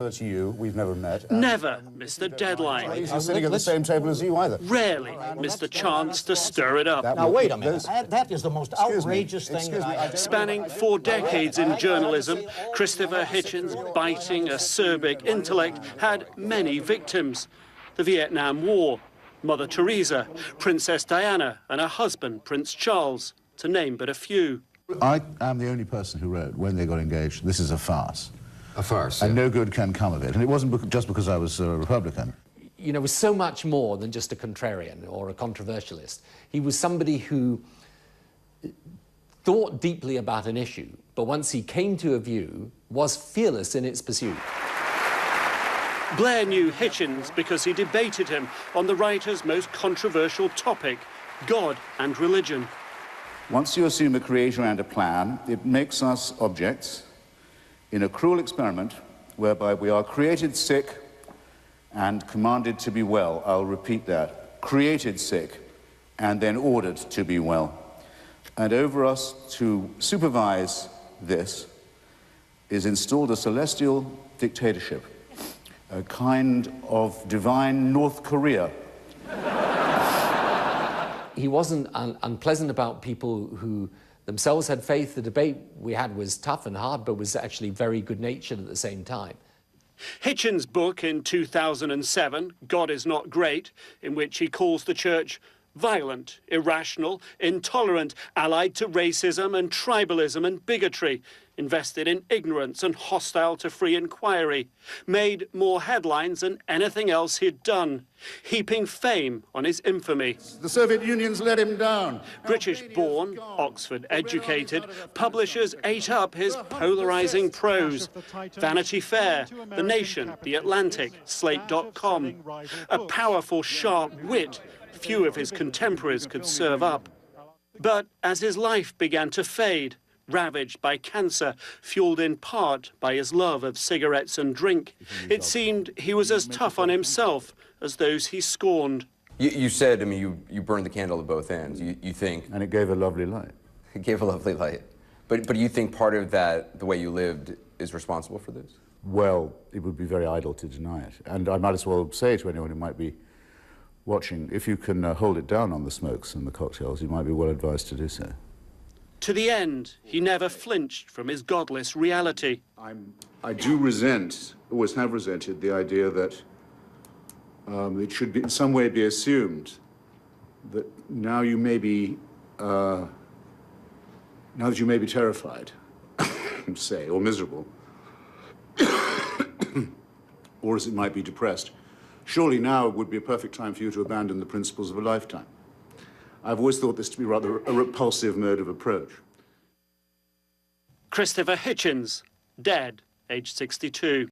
To you, we've never met. Never missed a deadline. He's sitting at the same table as you either. Rarely missed a chance to stir it up. Now, wait a minute. That is the most outrageous thing that I have... Spanning 4 decades in journalism, Christopher Hitchens' biting, acerbic intellect had many victims. The Vietnam War, Mother Teresa, Princess Diana, and her husband, Prince Charles, to name but a few. I am the only person who wrote, when they got engaged, this is a farce. A farce. And yeah. no good can come of it. And it wasn't just because I was a Republican. You know, was so much more than just a contrarian or a controversialist. He was somebody who thought deeply about an issue, but once he came to a view, was fearless in its pursuit. Blair knew Hitchens because he debated him on the writer's most controversial topic, God and religion. Once you assume a creator and a plan, it makes us objects in a cruel experiment whereby we are created sick and commanded to be well. I'll repeat that. Created sick and then ordered to be well. And over us to supervise this is installed a celestial dictatorship, a kind of divine North Korea. He wasn't unpleasant about people who themselves had faith. The debate we had was tough and hard, but was actually very good-natured at the same time. Hitchens' book in 2007, God is Not Great, in which he calls the church violent, irrational, intolerant, allied to racism and tribalism and bigotry, invested in ignorance and hostile to free inquiry, made more headlines than anything else he'd done, heaping fame on his infamy. The Soviet Union's let him down. British-born, Oxford-educated, publishers ate up his polarising prose. Vanity Fair, The Nation, The Atlantic, Slate.com. A powerful, sharp wit few of his contemporaries could serve up. But as his life began to fade, ravaged by cancer, fueled in part by his love of cigarettes and drink, it seemed he was as tough on himself as those he scorned. You said, I mean, you burned the candle at both ends. You think... And it gave a lovely light. It gave a lovely light. But you think part of that, the way you lived, is responsible for this? Well, it would be very idle to deny it. And I might as well say to anyone who might be watching, if you can hold it down on the smokes and the cocktails, you might be well advised to do so. To the end, he never flinched from his godless reality. I do resent, always have resented, the idea that it should be, in some way be assumed that now you may be, now that you may be terrified, say, or miserable, or as it might be depressed, surely now would be a perfect time for you to abandon the principles of a lifetime. I've always thought this to be rather a repulsive mode of approach. Christopher Hitchens, dead, aged 62.